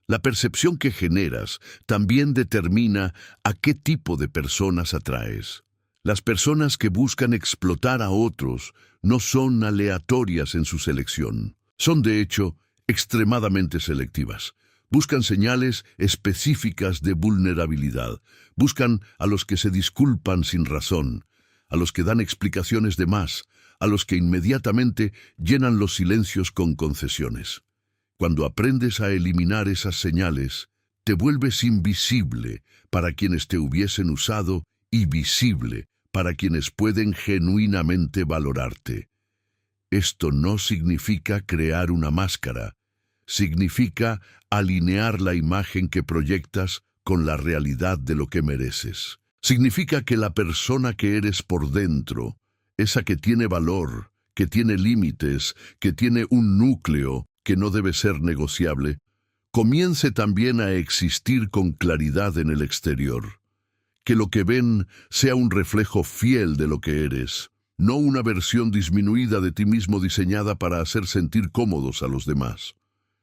La percepción que generas también determina a qué tipo de personas atraes. Las personas que buscan explotar a otros no son aleatorias en su selección. Son, de hecho, extremadamente selectivas. Buscan señales específicas de vulnerabilidad. Buscan a los que se disculpan sin razón, a los que dan explicaciones de más, a los que inmediatamente llenan los silencios con concesiones. Cuando aprendes a eliminar esas señales, te vuelves invisible para quienes te hubiesen usado y visible para quienes pueden genuinamente valorarte. Esto no significa crear una máscara, significa alinear la imagen que proyectas con la realidad de lo que mereces. Significa que la persona que eres por dentro, esa que tiene valor, que tiene límites, que tiene un núcleo que no debe ser negociable, comience también a existir con claridad en el exterior. Que lo que ven sea un reflejo fiel de lo que eres, no una versión disminuida de ti mismo diseñada para hacer sentir cómodos a los demás.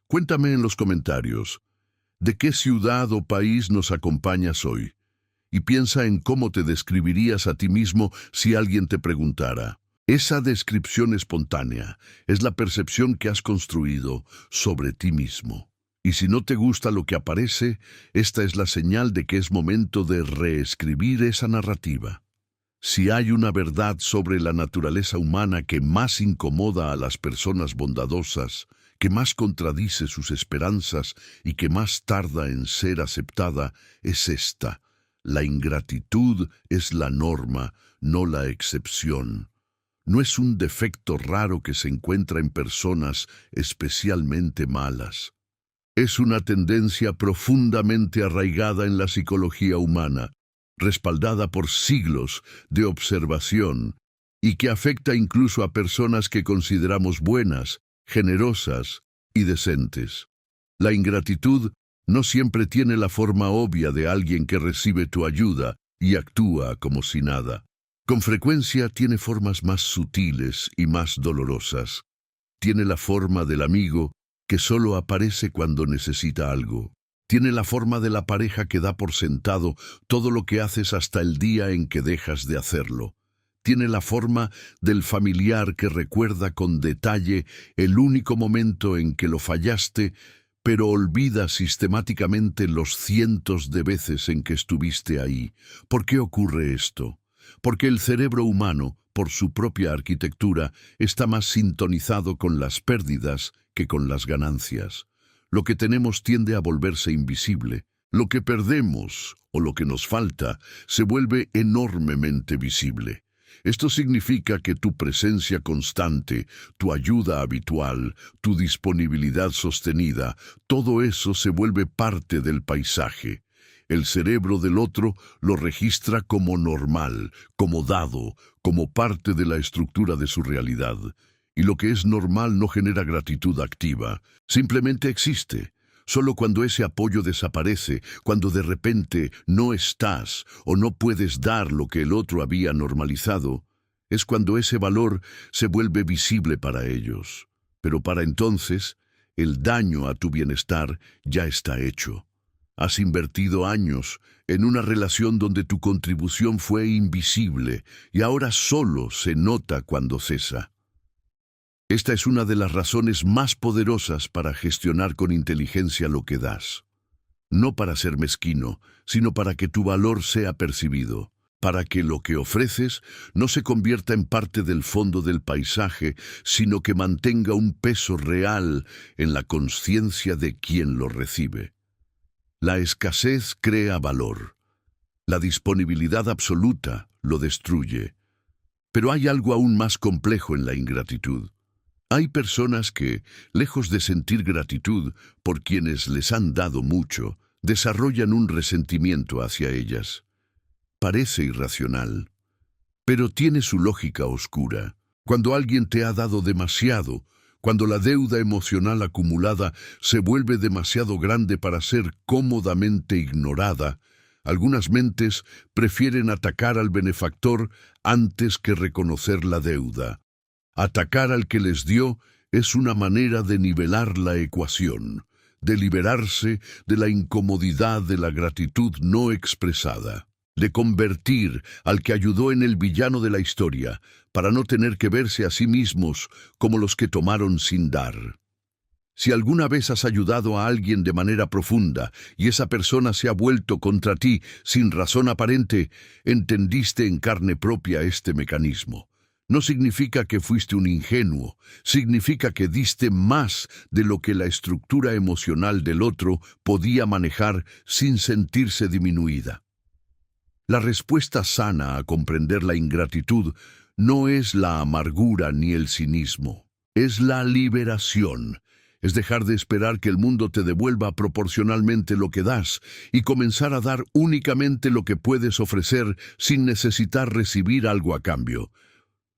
Cuéntame en los comentarios, ¿de qué ciudad o país nos acompañas hoy? Y piensa en cómo te describirías a ti mismo si alguien te preguntara. Esa descripción espontánea es la percepción que has construido sobre ti mismo. Y si no te gusta lo que aparece, esta es la señal de que es momento de reescribir esa narrativa. Si hay una verdad sobre la naturaleza humana que más incomoda a las personas bondadosas, que más contradice sus esperanzas y que más tarda en ser aceptada, es esta. La ingratitud es la norma, no la excepción. No es un defecto raro que se encuentra en personas especialmente malas. Es una tendencia profundamente arraigada en la psicología humana, respaldada por siglos de observación y que afecta incluso a personas que consideramos buenas, generosas y decentes. La ingratitud no siempre tiene la forma obvia de alguien que recibe tu ayuda y actúa como si nada. Con frecuencia tiene formas más sutiles y más dolorosas. Tiene la forma del amigo que solo aparece cuando necesita algo. Tiene la forma de la pareja que da por sentado todo lo que haces hasta el día en que dejas de hacerlo. Tiene la forma del familiar que recuerda con detalle el único momento en que lo fallaste, pero olvida sistemáticamente los cientos de veces en que estuviste ahí. ¿Por qué ocurre esto? Porque el cerebro humano, por su propia arquitectura, está más sintonizado con las pérdidas que con las ganancias. Lo que tenemos tiende a volverse invisible. Lo que perdemos, o lo que nos falta, se vuelve enormemente visible. Esto significa que tu presencia constante, tu ayuda habitual, tu disponibilidad sostenida, todo eso se vuelve parte del paisaje. El cerebro del otro lo registra como normal, como dado, como parte de la estructura de su realidad. Y lo que es normal no genera gratitud activa, simplemente existe. Solo cuando ese apoyo desaparece, cuando de repente no estás o no puedes dar lo que el otro había normalizado, es cuando ese valor se vuelve visible para ellos. Pero para entonces, el daño a tu bienestar ya está hecho. Has invertido años en una relación donde tu contribución fue invisible y ahora solo se nota cuando cesa. Esta es una de las razones más poderosas para gestionar con inteligencia lo que das. No para ser mezquino, sino para que tu valor sea percibido, para que lo que ofreces no se convierta en parte del fondo del paisaje, sino que mantenga un peso real en la conciencia de quien lo recibe. La escasez crea valor. La disponibilidad absoluta lo destruye. Pero hay algo aún más complejo en la ingratitud. Hay personas que, lejos de sentir gratitud por quienes les han dado mucho, desarrollan un resentimiento hacia ellas. Parece irracional, pero tiene su lógica oscura. Cuando alguien te ha dado demasiado, cuando la deuda emocional acumulada se vuelve demasiado grande para ser cómodamente ignorada, algunas mentes prefieren atacar al benefactor antes que reconocer la deuda. Atacar al que les dio es una manera de nivelar la ecuación, de liberarse de la incomodidad de la gratitud no expresada, de convertir al que ayudó en el villano de la historia, para no tener que verse a sí mismos como los que tomaron sin dar. Si alguna vez has ayudado a alguien de manera profunda y esa persona se ha vuelto contra ti sin razón aparente, entendiste en carne propia este mecanismo. No significa que fuiste un ingenuo, significa que diste más de lo que la estructura emocional del otro podía manejar sin sentirse disminuida. La respuesta sana a comprender la ingratitud no es la amargura ni el cinismo, es la liberación. Es dejar de esperar que el mundo te devuelva proporcionalmente lo que das y comenzar a dar únicamente lo que puedes ofrecer sin necesitar recibir algo a cambio.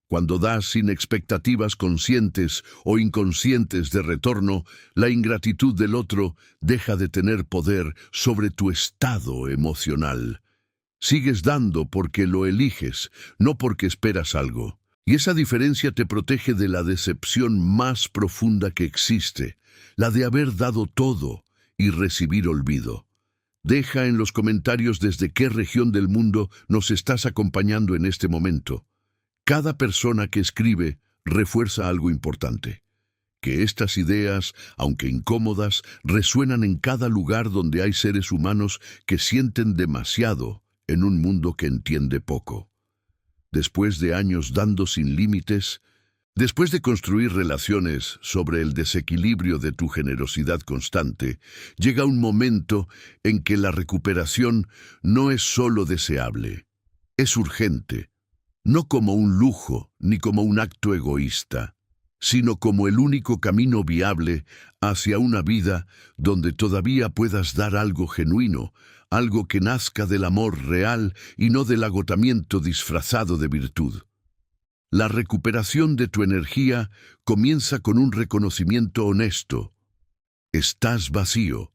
Cuando das sin expectativas conscientes o inconscientes de retorno, la ingratitud del otro deja de tener poder sobre tu estado emocional. Sigues dando porque lo eliges, no porque esperas algo. Y esa diferencia te protege de la decepción más profunda que existe, la de haber dado todo y recibir olvido. Deja en los comentarios desde qué región del mundo nos estás acompañando en este momento. Cada persona que escribe refuerza algo importante. Que estas ideas, aunque incómodas, resuenan en cada lugar donde hay seres humanos que sienten demasiado en un mundo que entiende poco. Después de años dando sin límites, después de construir relaciones sobre el desequilibrio de tu generosidad constante, llega un momento en que la recuperación no es solo deseable, es urgente. No como un lujo ni como un acto egoísta, sino como el único camino viable hacia una vida donde todavía puedas dar algo genuino, algo que nazca del amor real y no del agotamiento disfrazado de virtud. La recuperación de tu energía comienza con un reconocimiento honesto. Estás vacío,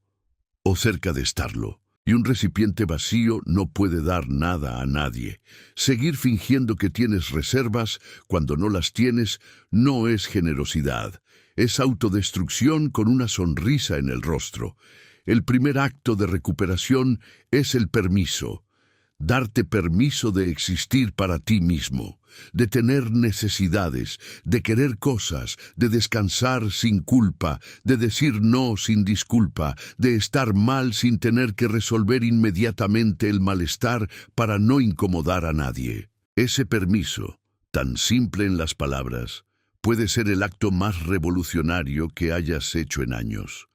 o cerca de estarlo. Y un recipiente vacío no puede dar nada a nadie. Seguir fingiendo que tienes reservas cuando no las tienes no es generosidad. Es autodestrucción con una sonrisa en el rostro. El primer acto de recuperación es el permiso. Darte permiso de existir para ti mismo, de tener necesidades, de querer cosas, de descansar sin culpa, de decir no sin disculpa, de estar mal sin tener que resolver inmediatamente el malestar para no incomodar a nadie. Ese permiso, tan simple en las palabras, puede ser el acto más revolucionario que hayas hecho en años.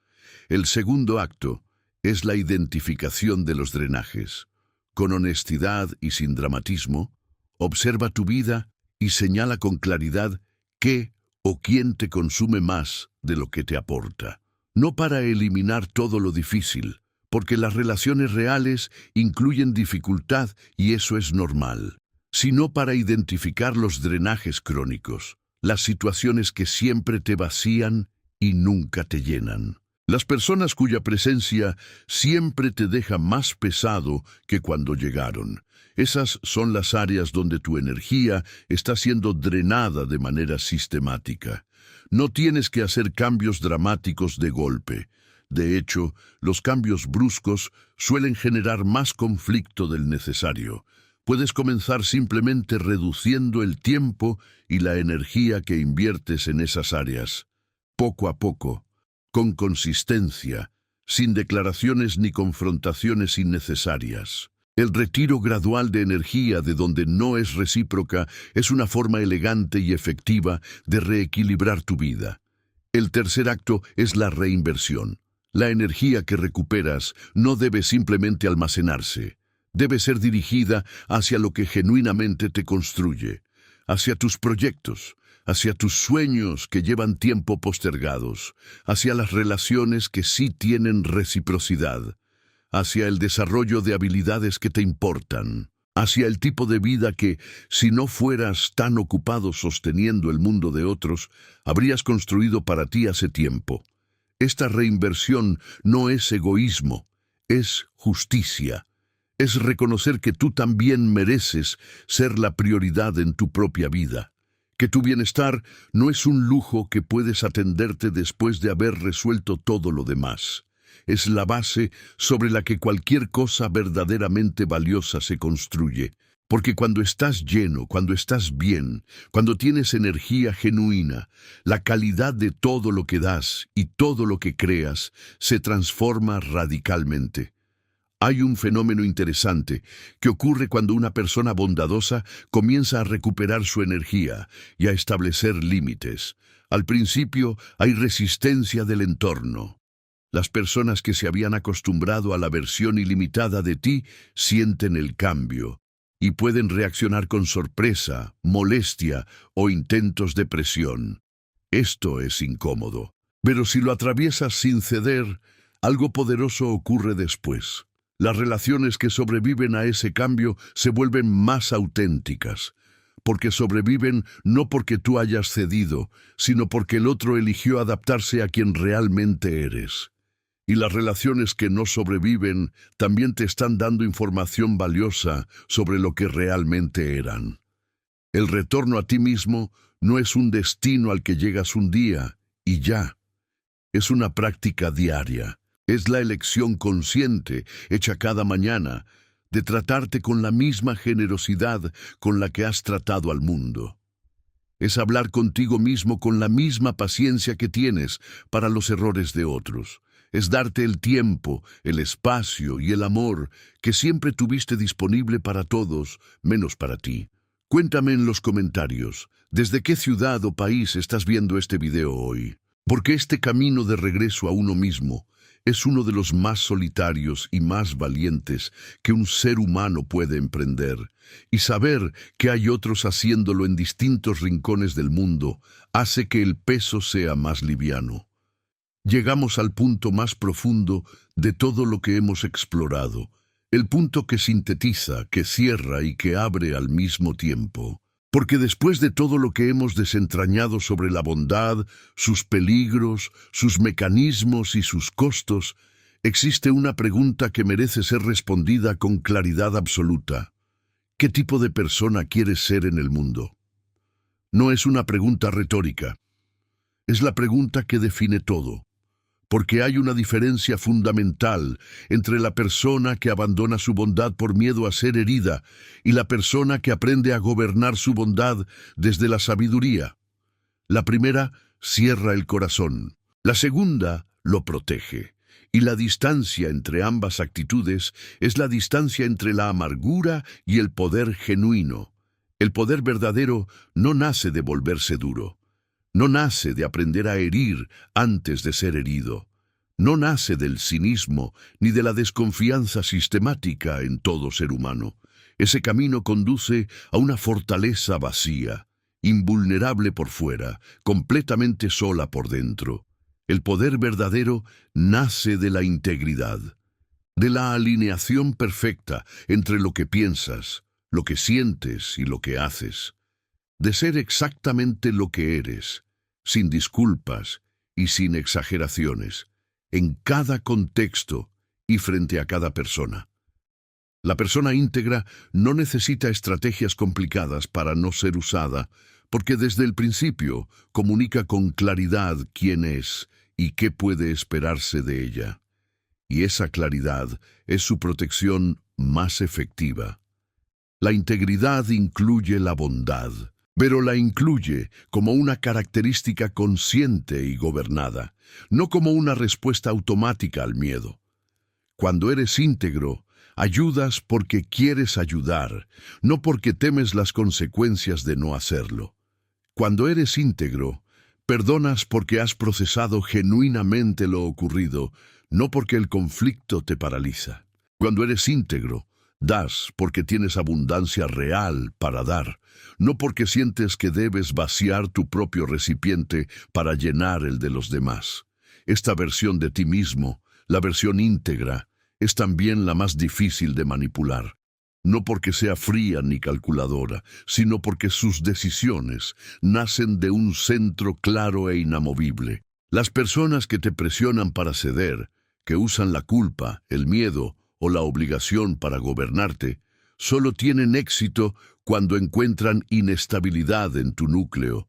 El segundo acto es la identificación de los drenajes. Con honestidad y sin dramatismo, observa tu vida y señala con claridad qué o quién te consume más de lo que te aporta. No para eliminar todo lo difícil, porque las relaciones reales incluyen dificultad y eso es normal, sino para identificar los drenajes crónicos, las situaciones que siempre te vacían y nunca te llenan. Las personas cuya presencia siempre te deja más pesado que cuando llegaron. Esas son las áreas donde tu energía está siendo drenada de manera sistemática. No tienes que hacer cambios dramáticos de golpe. De hecho, los cambios bruscos suelen generar más conflicto del necesario. Puedes comenzar simplemente reduciendo el tiempo y la energía que inviertes en esas áreas. Poco a poco, con consistencia, sin declaraciones ni confrontaciones innecesarias. El retiro gradual de energía de donde no es recíproca es una forma elegante y efectiva de reequilibrar tu vida. El tercer acto es la reinversión. La energía que recuperas no debe simplemente almacenarse. Debe ser dirigida hacia lo que genuinamente te construye, hacia tus proyectos, hacia tus sueños que llevan tiempo postergados, hacia las relaciones que sí tienen reciprocidad, hacia el desarrollo de habilidades que te importan, hacia el tipo de vida que, si no fueras tan ocupado sosteniendo el mundo de otros, habrías construido para ti hace tiempo. Esta reinversión no es egoísmo, es justicia. Es reconocer que tú también mereces ser la prioridad en tu propia vida. Que tu bienestar no es un lujo que puedes atenderte después de haber resuelto todo lo demás. Es la base sobre la que cualquier cosa verdaderamente valiosa se construye. Porque cuando estás lleno, cuando estás bien, cuando tienes energía genuina, la calidad de todo lo que das y todo lo que creas se transforma radicalmente. Hay un fenómeno interesante que ocurre cuando una persona bondadosa comienza a recuperar su energía y a establecer límites. Al principio hay resistencia del entorno. Las personas que se habían acostumbrado a la versión ilimitada de ti sienten el cambio y pueden reaccionar con sorpresa, molestia o intentos de presión. Esto es incómodo. Pero si lo atraviesas sin ceder, algo poderoso ocurre después. Las relaciones que sobreviven a ese cambio se vuelven más auténticas, porque sobreviven no porque tú hayas cedido, sino porque el otro eligió adaptarse a quien realmente eres. Y las relaciones que no sobreviven también te están dando información valiosa sobre lo que realmente eran. El retorno a ti mismo no es un destino al que llegas un día y ya. Es una práctica diaria. Es la elección consciente, hecha cada mañana, de tratarte con la misma generosidad con la que has tratado al mundo. Es hablar contigo mismo con la misma paciencia que tienes para los errores de otros. Es darte el tiempo, el espacio y el amor que siempre tuviste disponible para todos, menos para ti. Cuéntame en los comentarios, ¿desde qué ciudad o país estás viendo este video hoy? Porque este camino de regreso a uno mismo es uno de los más solitarios y más valientes que un ser humano puede emprender, y saber que hay otros haciéndolo en distintos rincones del mundo hace que el peso sea más liviano. Llegamos al punto más profundo de todo lo que hemos explorado, el punto que sintetiza, que cierra y que abre al mismo tiempo. Porque después de todo lo que hemos desentrañado sobre la bondad, sus peligros, sus mecanismos y sus costos, existe una pregunta que merece ser respondida con claridad absoluta. ¿Qué tipo de persona quieres ser en el mundo? No es una pregunta retórica. Es la pregunta que define todo. Porque hay una diferencia fundamental entre la persona que abandona su bondad por miedo a ser herida y la persona que aprende a gobernar su bondad desde la sabiduría. La primera cierra el corazón, la segunda lo protege, y la distancia entre ambas actitudes es la distancia entre la amargura y el poder genuino. El poder verdadero no nace de volverse duro. No nace de aprender a herir antes de ser herido. No nace del cinismo ni de la desconfianza sistemática en todo ser humano. Ese camino conduce a una fortaleza vacía, invulnerable por fuera, completamente sola por dentro. El poder verdadero nace de la integridad, de la alineación perfecta entre lo que piensas, lo que sientes y lo que haces, de ser exactamente lo que eres, sin disculpas y sin exageraciones, en cada contexto y frente a cada persona. La persona íntegra no necesita estrategias complicadas para no ser usada, porque desde el principio comunica con claridad quién es y qué puede esperarse de ella. Y esa claridad es su protección más efectiva. La integridad incluye la bondad, pero la incluye como una característica consciente y gobernada, no como una respuesta automática al miedo. Cuando eres íntegro, ayudas porque quieres ayudar, no porque temes las consecuencias de no hacerlo. Cuando eres íntegro, perdonas porque has procesado genuinamente lo ocurrido, no porque el conflicto te paraliza. Cuando eres íntegro, das porque tienes abundancia real para dar, no porque sientes que debes vaciar tu propio recipiente para llenar el de los demás. Esta versión de ti mismo, la versión íntegra, es también la más difícil de manipular. No porque sea fría ni calculadora, sino porque sus decisiones nacen de un centro claro e inamovible. Las personas que te presionan para ceder, que usan la culpa, el miedo o la obligación para gobernarte, solo tienen éxito cuando encuentran inestabilidad en tu núcleo.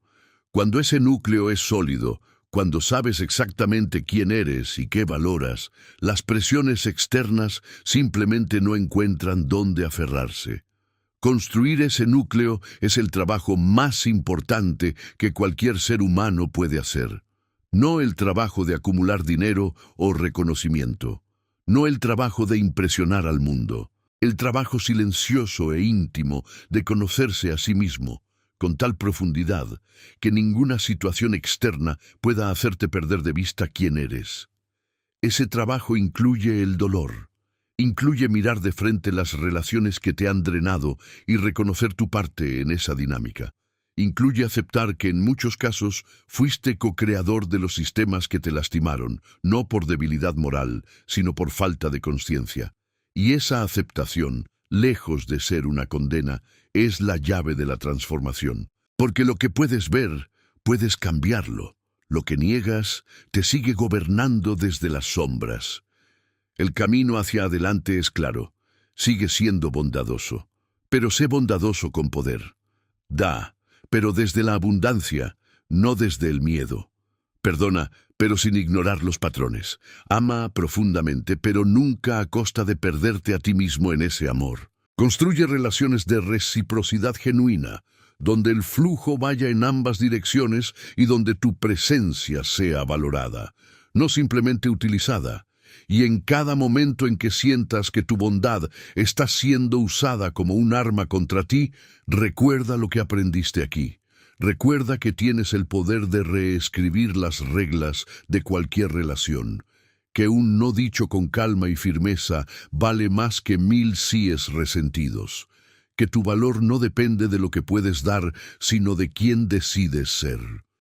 Cuando ese núcleo es sólido, cuando sabes exactamente quién eres y qué valoras, las presiones externas simplemente no encuentran dónde aferrarse. Construir ese núcleo es el trabajo más importante que cualquier ser humano puede hacer. No el trabajo de acumular dinero o reconocimiento. No el trabajo de impresionar al mundo. El trabajo silencioso e íntimo de conocerse a sí mismo, con tal profundidad que ninguna situación externa pueda hacerte perder de vista quién eres. Ese trabajo incluye el dolor, incluye mirar de frente las relaciones que te han drenado y reconocer tu parte en esa dinámica. incluye aceptar que en muchos casos fuiste co-creador de los sistemas que te lastimaron, no por debilidad moral, sino por falta de conciencia. Y esa aceptación, lejos de ser una condena, es la llave de la transformación. Porque lo que puedes ver, puedes cambiarlo. Lo que niegas, te sigue gobernando desde las sombras. El camino hacia adelante es claro. Sigue siendo bondadoso. Pero sé bondadoso con poder. Da, pero desde la abundancia, no desde el miedo. Perdona, pero sin ignorar los patrones. Ama profundamente, pero nunca a costa de perderte a ti mismo en ese amor. Construye relaciones de reciprocidad genuina, donde el flujo vaya en ambas direcciones y donde tu presencia sea valorada, no simplemente utilizada. Y en cada momento en que sientas que tu bondad está siendo usada como un arma contra ti, recuerda lo que aprendiste aquí. Recuerda que tienes el poder de reescribir las reglas de cualquier relación, que un no dicho con calma y firmeza vale más que 1000 síes resentidos, que tu valor no depende de lo que puedes dar, sino de quién decides ser,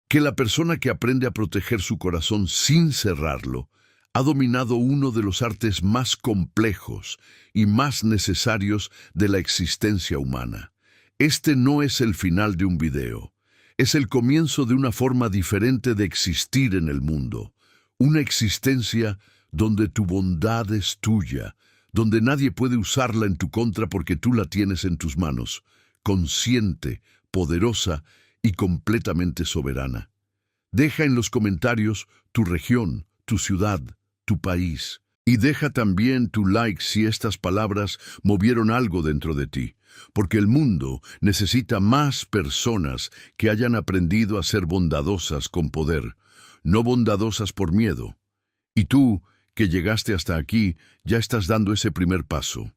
que la persona que aprende a proteger su corazón sin cerrarlo ha dominado uno de los artes más complejos y más necesarios de la existencia humana. Este no es el final de un video, es el comienzo de una forma diferente de existir en el mundo, una existencia donde tu bondad es tuya, donde nadie puede usarla en tu contra porque tú la tienes en tus manos, consciente, poderosa y completamente soberana. Deja en los comentarios tu región, tu ciudad, tu país. Y deja también tu like si estas palabras movieron algo dentro de ti, porque el mundo necesita más personas que hayan aprendido a ser bondadosas con poder, no bondadosas por miedo. Y tú, que llegaste hasta aquí, ya estás dando ese primer paso.